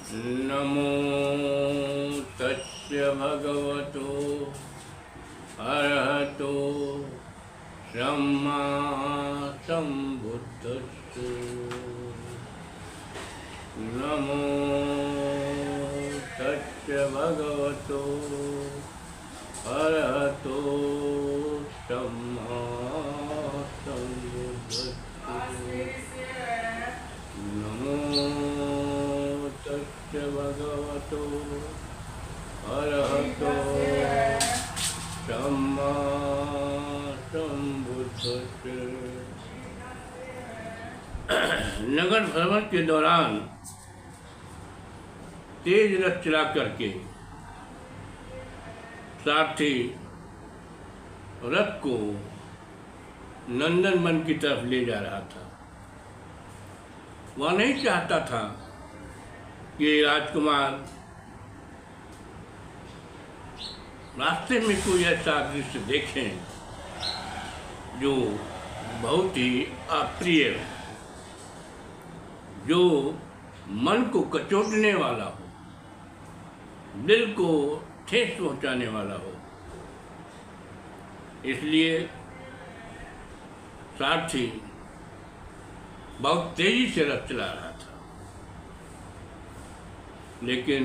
नमो तस्य भगवतो अरहतो सम्मा सम्बुद्धस्सु। नमो तस्य भगवतो अरहतो सम्मा सम्बुद्धस्सु। नमो तस्य भगवतो अरहतो सम्मा सम्बुद्धस्सु। नगर भ्रमण के दौरान तेज रथ चला करके सारथी रथ को नंदन वन की तरफ ले जा रहा था। वह नहीं चाहता था कि राजकुमार रास्ते में कोई ऐसा दृश्य देखें जो बहुत ही अप्रिय, जो मन को कचोटने वाला हो, दिल को ठेस पहुंचाने वाला हो। इसलिए सारथी बहुत तेजी से रथ चला रहा था, लेकिन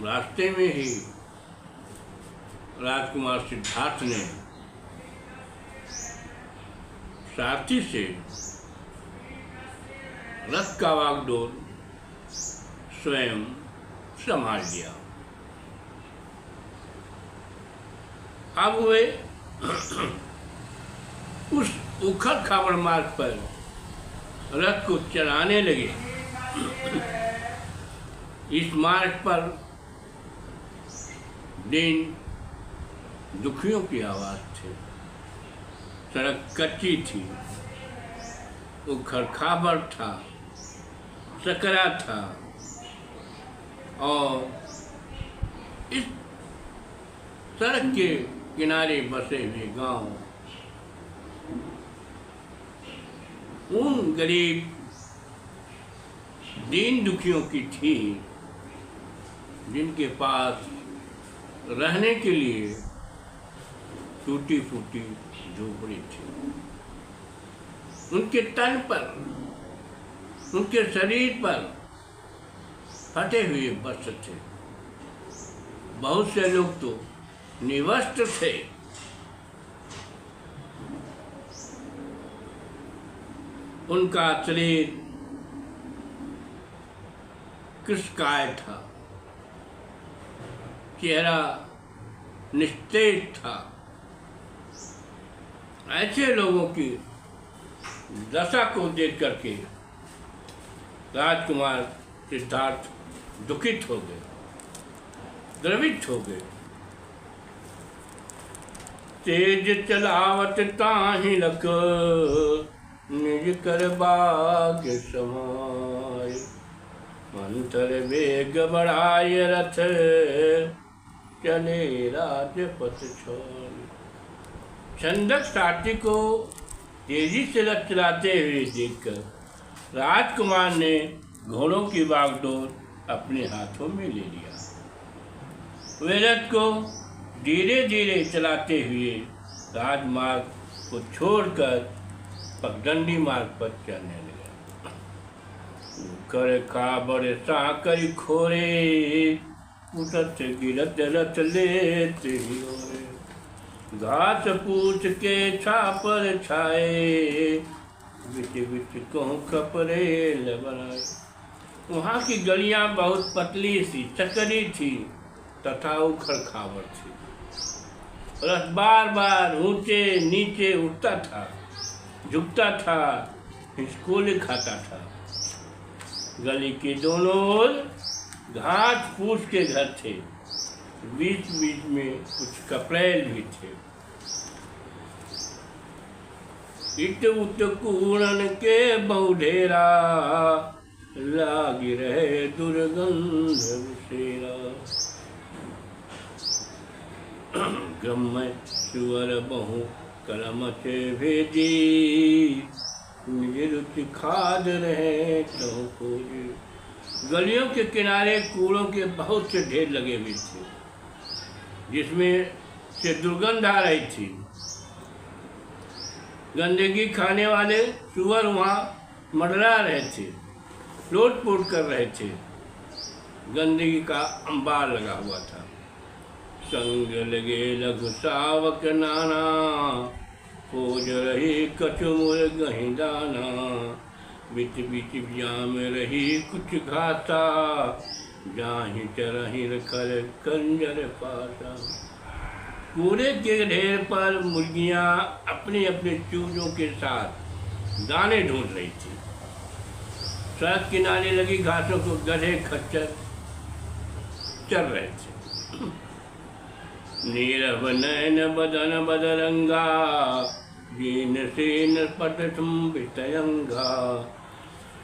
रास्ते में ही राजकुमार सिद्धार्थ ने सारथी से रथ का वागडोर स्वयं संभाल लिया। अब वे उस उखड़ खाबड़ मार्ग पर रथ को चलाने लगे। इस मार्ग पर दिन दुखियों की आवाज थी, सड़क कच्ची थी, उखड़ खाबड़ था, सकरा था, और इस सड़क के किनारे बसे हुए गांव उन गरीब दीन दुखियों की थी जिनके पास रहने के लिए टूटी फूटी झोपड़ी थी। उनके तन पर, उनके शरीर पर फटे हुए वस्त्र थे। बहुत से लोग तो निवस्त्र थे। उनका शरीर कृशकाय था, चेहरा निस्तेज था। ऐसे लोगों की दशा को देख करके राजकुमार सिद्धार्थ दुखित हो गए, द्रवित हो गए। तेज चलावत ताहि लख निज कर बाग समाय। मंथर वेग बढ़ाय रथ चले राजपथ छोड़। छंदक सारथी को तेजी से रथ चलाते हुए देखकर राजकुमार ने घोड़ों की बागडोर अपने हाथों में ले लिया। वे रथ को धीरे धीरे चलाते हुए राजमार्ग को छोड़कर पगडंडी मार्ग पर चलने लगे। कर खाबड़ साकर खोरे उठत गिरत रथ लेते ओरे। घास पूछ के छापर छाए बिच बिच कहूँ खपरे बनाए। वहाँ की गलियाँ बहुत पतली सी चकरी थी तथा उखड़ खाबड़ थी। रथ बार बार ऊंचे नीचे उठता था, झुकता था, हिचकोले खाता था। गली के दोनों ओर घास फूस के घर थे, बीच बीच में कुछ कपड़ेल भी थे। इत उत कूड़न के बहुढेरा लागी रहे दुर्गंध विशेरा। ग्रम्य सुअर बहु कलम से भेजी निज रुचि खाद रहे तो खोजे। गलियों के किनारे कूड़ों के बहुत से ढेर लगे हुए थे, जिसमें से दुर्गंध आ रही थी। गंदगी खाने वाले सुअर वहाँ मंडरा रहे थे, लोट-पोट कर रहे थे। गंदगी का अंबार लगा हुआ था। संग लगे लघु सावक नाना, खोज रही कचुमुर गही दाना। बिच बिच जाम रही कुछ घाटा, जाहि चरहि रखल कंजर पासा। कूड़े के ढेर पर मुर्गियाँ अपने अपने चूजों के साथ दाने ढूंढ रही थी। सड़क किनारे लगी घासों को गधे खच्चर चल रहे थे। नीरव नयन बदन बदरंगा, जीन सीन पट बितयंगा।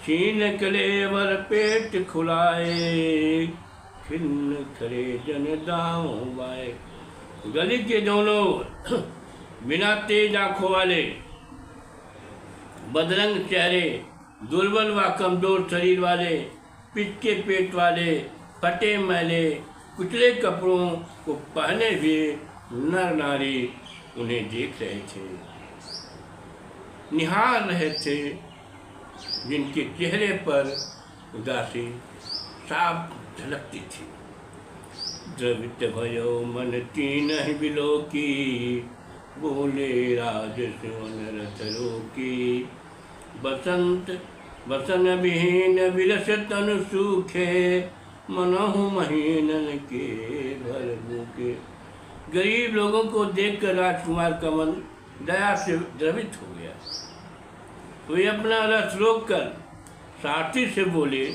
छीन कलेवर पेट खुलाए, खिन्न खरे जन दाँव बाए। गली के दोनों बिना तेज आंखों वाले, बदरंग चेहरे, दुर्बल व कमजोर शरीर वाले, पिचके पेट वाले, फटे मैले कुचले कपड़ों को पहने हुए नर नारी उन्हें देख रहे थे, निहार रहे थे, जिनके चेहरे पर उदासी साफ झलकती थी। द्रवित भयो मन तीन ही बिलोकी, बोले राज सुवन रथ रोकी। बसंत बसन विहीन विलस तनु सूखे, मनहु महीनन के भर भूखे। गरीब लोगों को देखकर राजकुमार का मन दया से द्रवित हो गया। वे अपना रथ रोककर सारथी से बोले,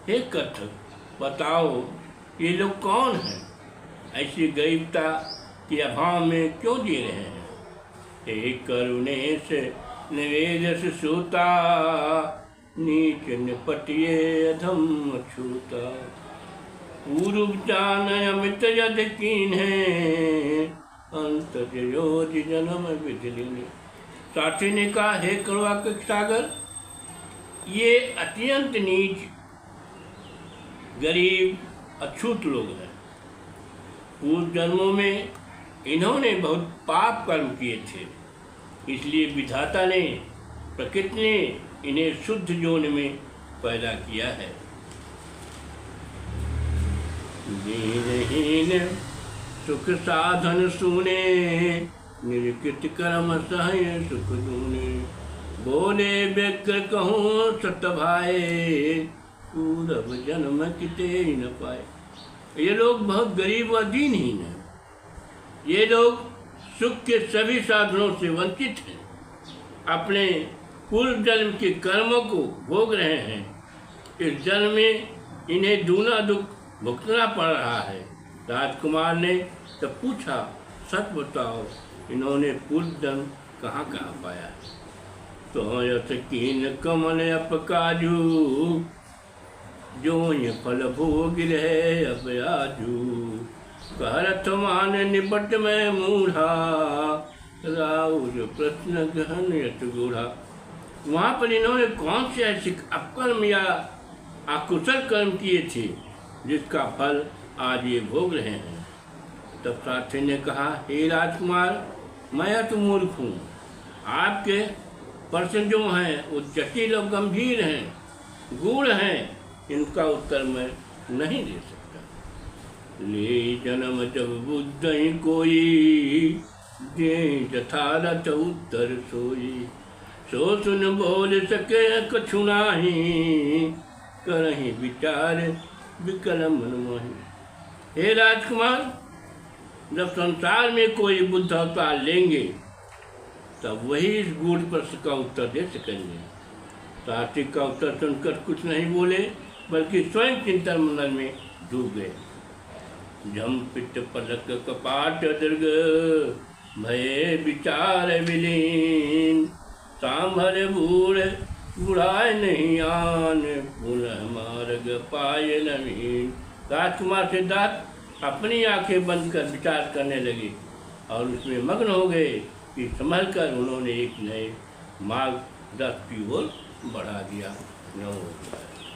हे कथक, बताओ ये लोग कौन हैं? ऐसी गरीबता के अभाव में क्यों जी रहे हैं? हे करुणेश निवेदस सूता, नीच निपटिए अधम छूता। पूर्व जान अमित यद कीन्हे, अंत योज जन्म विधि। साथी ने कहा, हे कड़वा के सागर, ये अत्यंत नीच गरीब अछूत लोग हैं। पूर्व जन्मों में इन्होंने बहुत पाप कर्म किए थे, इसलिए विधाता ने, प्रकृति ने इन्हें शुद्ध जोन में पैदा किया है। दीनहीन सुख साधन सुने, निर्कृत कर्म सहाय सुख दूने। बोले व्यग्र कहूँ सत भाए, पूरब जन्म किते न पाए। ये लोग बहुत गरीब व दीनहीन हैं। ये लोग सुख के सभी साधनों से वंचित हैं, अपने पूर्व जन्म के कर्मों को भोग रहे हैं। इस जन्म में इन्हें दूना दुख भुगतना पड़ रहा है। राजकुमार ने तब पूछा, सच बताओ, इन्होंने पूर्व जन्म कहाँ पाया है? तो यथ कीन कमल अपकाजू, जो ये फल भोग रहे अब आजू। कहरथ मान निपट में मूढ़ा, राउर प्रश्न गहन यत गूढ़ा। वहाँ पर इन्होंने कौन से ऐसे अपकर्म या अकुशल कर्म किए थे, जिसका फल आज ये भोग रहे हैं? तब साथी ने कहा, हे राजकुमार, मैं तो मूर्ख हूँ। आपके प्रश्न जो हैं वो जटिल और गंभीर हैं, गूढ़ हैं, इनका उत्तर मैं नहीं दे सकता। ले जन्म जब बुद्ध ही कोई, दे यथारथ उत्तर सोई। सो सुन बोल सके कछु नाही, करहि विचार विकल मन मोहि। हे राजकुमार, जब संसार में कोई बुद्ध अवतार लेंगे, तब वही इस गूढ़ प्रश्न का उत्तर दे सकेंगे। साथी का उत्तर सुनकर कुछ नहीं बोले, बल्कि स्वयं चिंतन मंथन में डूब गए। झम पित्त पलक कपाट दीर्घ, भये विचार विलीन। सांभर बूढ़ बुढ़ाए नहीं आन, पुनः मार्ग पाए नवीन। राजकुमार सिद्धार्थ अपनी आंखें बंद कर विचार करने लगे और उसमें मग्न हो गए कि संभल कर उन्होंने एक नए मार्ग दस की ओर बढ़ा दिया। नमस्कार।